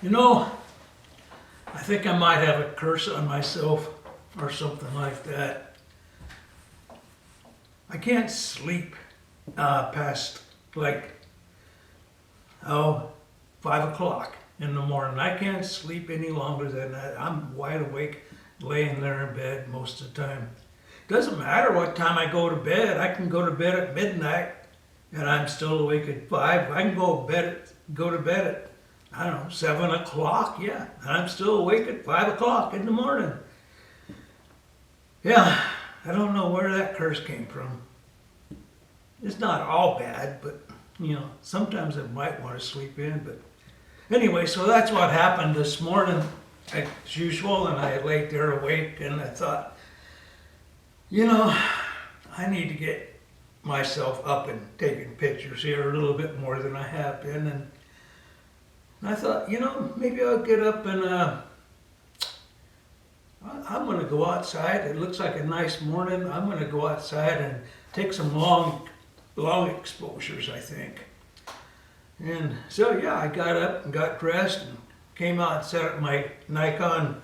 You know, I think I might have a curse on myself or something like that. I can't sleep past like, oh, 5 o'clock in the morning. I can't sleep any longer than that. I'm wide awake laying there in bed most of the time. Doesn't matter what time I go to bed. I can go to bed at midnight and I'm still awake at 5. I can go to bed at, I don't know, 7 o'clock, yeah. And I'm still awake at 5 o'clock in the morning. Yeah, I don't know where that curse came from. It's not all bad, but, sometimes I might want to sleep in. But anyway, so that's what happened this morning as usual, and I laid there awake and I thought, I need to get myself up and taking pictures here a little bit more than I have been. And I thought, maybe I'll get up and I'm going to go outside. It looks like a nice morning. I'm going to go outside and take some long exposures, I think. And so, yeah, I got up and got dressed and came out and set up my Nikon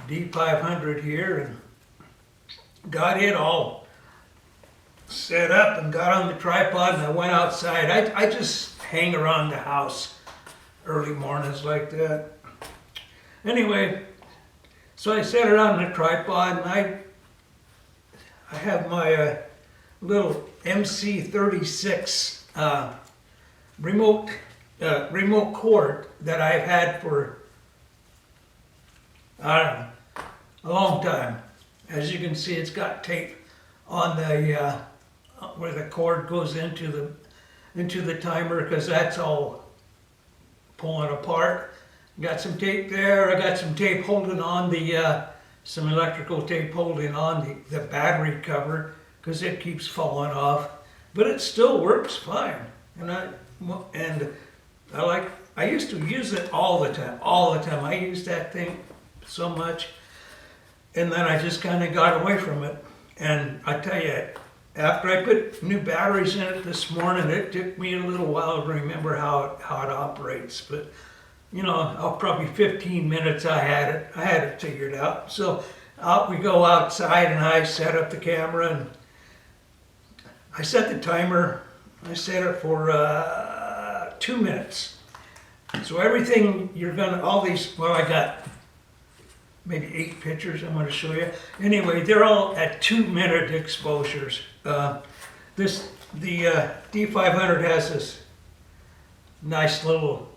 D500 here and got it all set up and got on the tripod and I went outside. I just hang around the house early mornings like that. Anyway, so I set it on the tripod and I have my little MC36 remote cord that I've had for, I don't know, a long time. As you can see, it's got tape on the where the cord goes into the timer, because that's all pulling apart. Got some tape there. I got some tape holding on some electrical tape holding on the battery cover, because it keeps falling off. But it still works fine. And I used to use it all the time. I used that thing so much. And then I just kind of got away from it. And I tell you, after I put new batteries in it this morning, it took me a little while to remember how it operates. But, probably 15 minutes I had it figured out. So out we go outside and I set up the camera and I set the timer. I set it for 2 minutes. So everything I got maybe 8 pictures I'm going to show you. Anyway, they're all at 2-minute exposures. The D500 has this nice little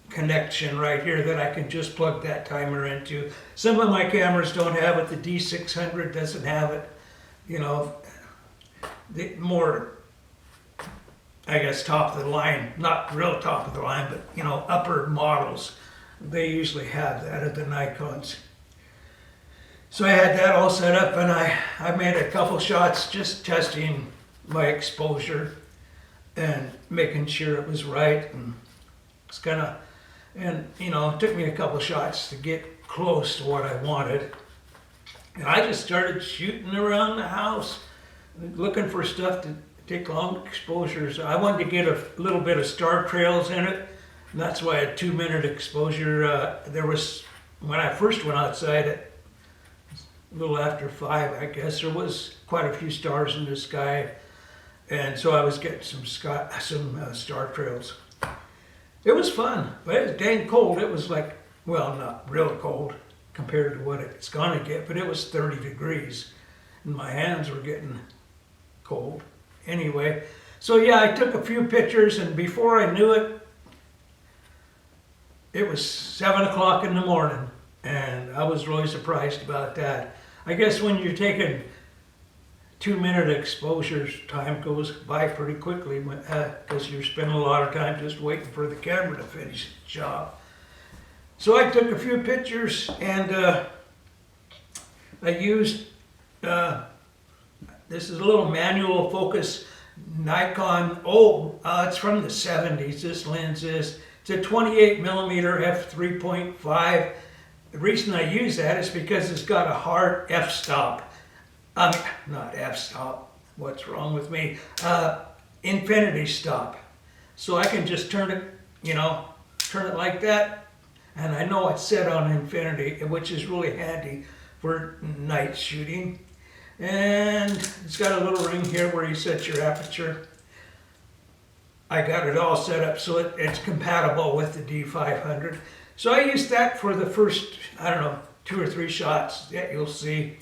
connection right here that I can just plug that timer into. Some of my cameras don't have it. The D600 doesn't have it. The more, I guess, top of the line, not real top of the line, but upper models, they usually have that at the Nikons. So I had that all set up and I made a couple shots just testing my exposure and making sure it was right. And it's it took me a couple shots to get close to what I wanted. And I just started shooting around the house, looking for stuff to take long exposures. I wanted to get a little bit of star trails in it. And that's why a 2-minute exposure, when I first went outside at a little after 5, I guess, there was quite a few stars in the sky, and so I was getting some star trails. It was fun, but it was dang cold. It was like, well, not real cold compared to what it's gonna get, but it was 30 degrees, and my hands were getting cold. Anyway, so yeah, I took a few pictures, and before I knew it, it was 7 o'clock in the morning, and I was really surprised about that. I guess when you're taking 2-minute exposures, time goes by pretty quickly because you're spending a lot of time just waiting for the camera to finish its job. So I took a few pictures and I used, this is a little manual focus Nikon, it's from the 70s, this lens is. It's a 28 millimeter f3.5. The reason I use that is because it's got a hard f-stop. Not f-stop, what's wrong with me? Infinity stop. So I can just turn it like that, And I know it's set on infinity, which is really handy for night shooting. And it's got a little ring here where you set your aperture. I got it all set up so it's compatible with the D500. So I used that for the first, I don't know, 2 or 3 shots that you'll see.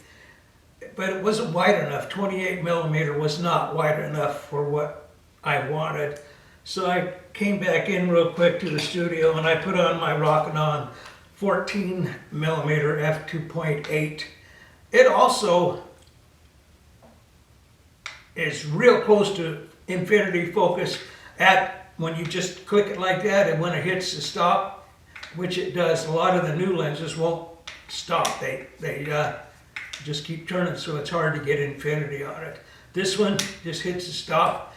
But it wasn't wide enough. 28 millimeter was not wide enough for what I wanted. So I came back in real quick to the studio and I put on my Rokinon 14 millimeter f2.8. It also is real close to infinity focus at when you just click it like that, and when it hits the stop, which it does. A lot of the new lenses won't stop. They just keep turning, so it's hard to get infinity on it. This one just hits the stop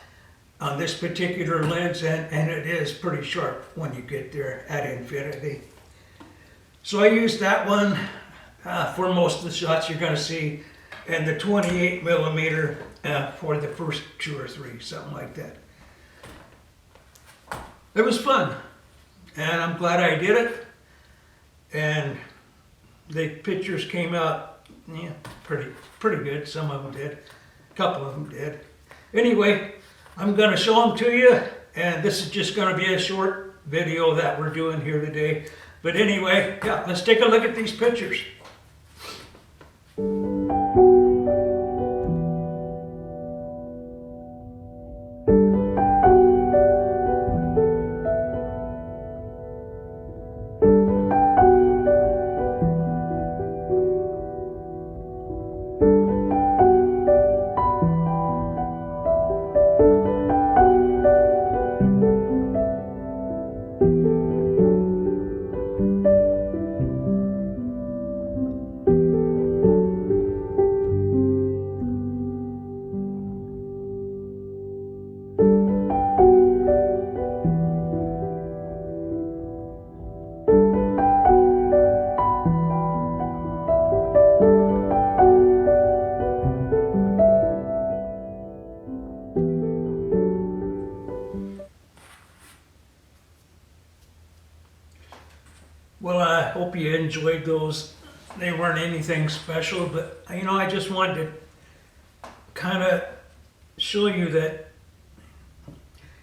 on this particular lens, and it is pretty sharp when you get there at infinity. So I used that one for most of the shots you're going to see, and the 28 millimeter for the first 2 or 3, something like that. It was fun, and I'm glad I did it. And the pictures came out, yeah, pretty good. Some of them did, a couple of them did. Anyway, I'm going to show them to you, and this is just going to be a short video that we're doing here today. But anyway, yeah, let's take a look at these pictures. Well, I hope you enjoyed those. They weren't anything special, but you know, I just wanted to kind of show you that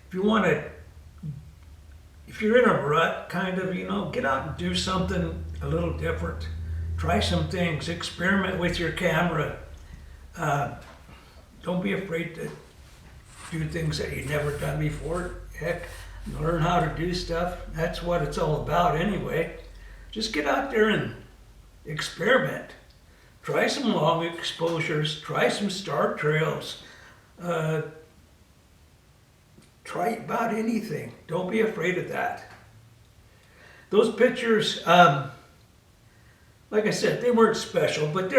if you want to, if you're in a rut, kind of, you know, get out and do something a little different. Try some things, experiment with your camera. Don't be afraid to do things that you've never done before. Heck, learn how to do stuff. That's what it's all about anyway. Just get out there and experiment. Try some long exposures, try some star trails. Try about anything. Don't be afraid of that. Those pictures, like I said, they weren't special, but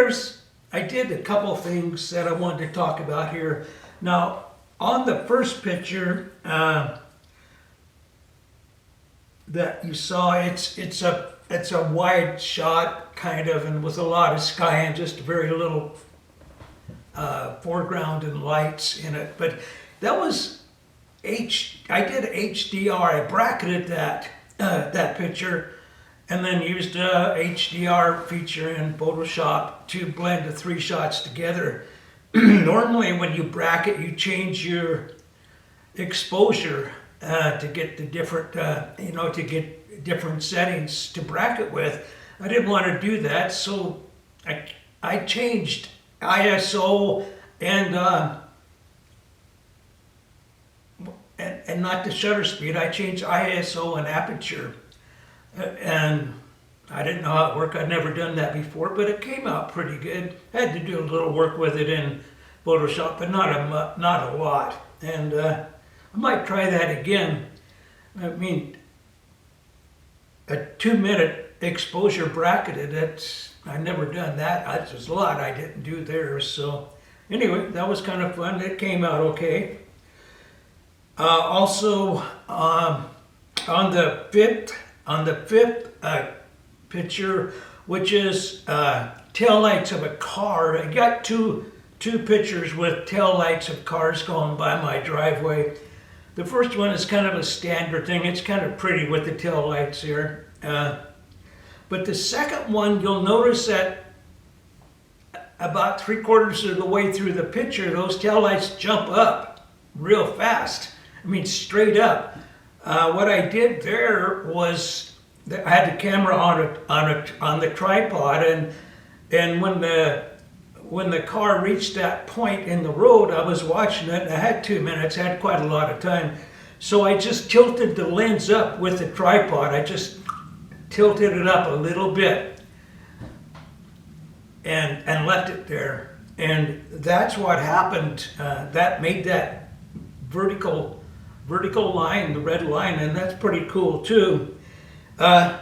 I did a couple things that I wanted to talk about here. Now, on the first picture that you saw, it's a wide shot, kind of, and with a lot of sky and just very little foreground and lights in it. But that was I did HDR. I bracketed that picture, and then used a HDR feature in Photoshop to blend the 3 shots together. Normally, when you bracket, you change your exposure to get the different, to get different settings to bracket with. I didn't want to do that, so I changed ISO and not the shutter speed. I changed ISO and aperture, and I didn't know how it worked. I'd never done that before, but it came out pretty good. I had to do a little work with it in Photoshop, but not a lot. And I might try that again. I mean, a 2-minute exposure bracketed, I've never done that. There's a lot I didn't do there. So anyway, that was kind of fun. It came out okay. Also, on the fifth picture, which is tail lights of a car, I got two pictures with tail lights of cars going by my driveway. The first one is kind of a standard thing. It's kind of pretty with the tail lights here. But the second one, you'll notice that about 3/4 of the way through the picture, those taillights jump up real fast. I mean, straight up. What I did there was I had the camera on the tripod, and when the car reached that point in the road, I was watching it. And I had 2 minutes, I had quite a lot of time, so I just tilted the lens up with the tripod. I just tilted it up a little bit and left it there, and that's what happened. That made that vertical line, the red line, and that's pretty cool too. And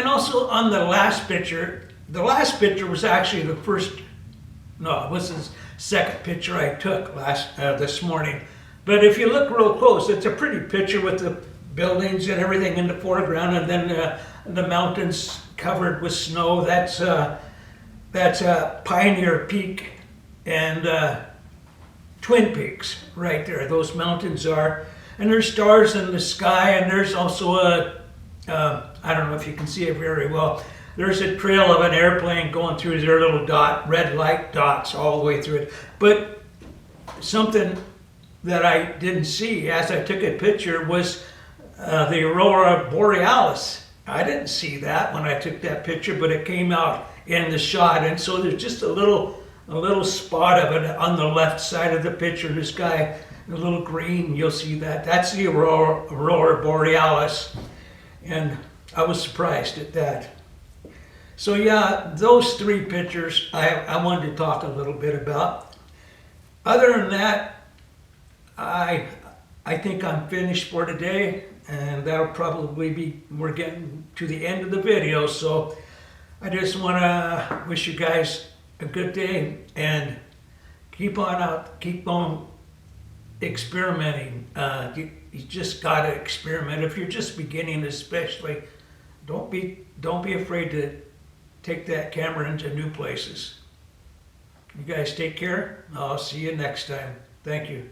also on the last picture was actually the first, no, it was the second picture I took this morning. But if you look real close, it's a pretty picture with the buildings and everything in the foreground, and then the mountains covered with snow. That's Pioneer Peak and Twin Peaks right there. Those mountains are, and there's stars in the sky, and there's also I don't know if you can see it very well. There's a trail of an airplane going through their little red light dots all the way through it. But something that I didn't see as I took a picture was the Aurora Borealis. I didn't see that when I took that picture, but it came out in the shot, and so there's just a little spot of it on the left side of the picture in the sky, a little green. You'll see that. That's the Aurora Borealis, and I was surprised at that. So yeah, those 3 pictures I wanted to talk a little bit about. Other than that, I think I'm finished for today, and that'll probably be, we're getting to the end of the video, so I just want to wish you guys a good day, and keep on experimenting. You just got to experiment. If you're just beginning, especially, don't be afraid to take that camera into new places. You guys take care. I'll see you next time. Thank you.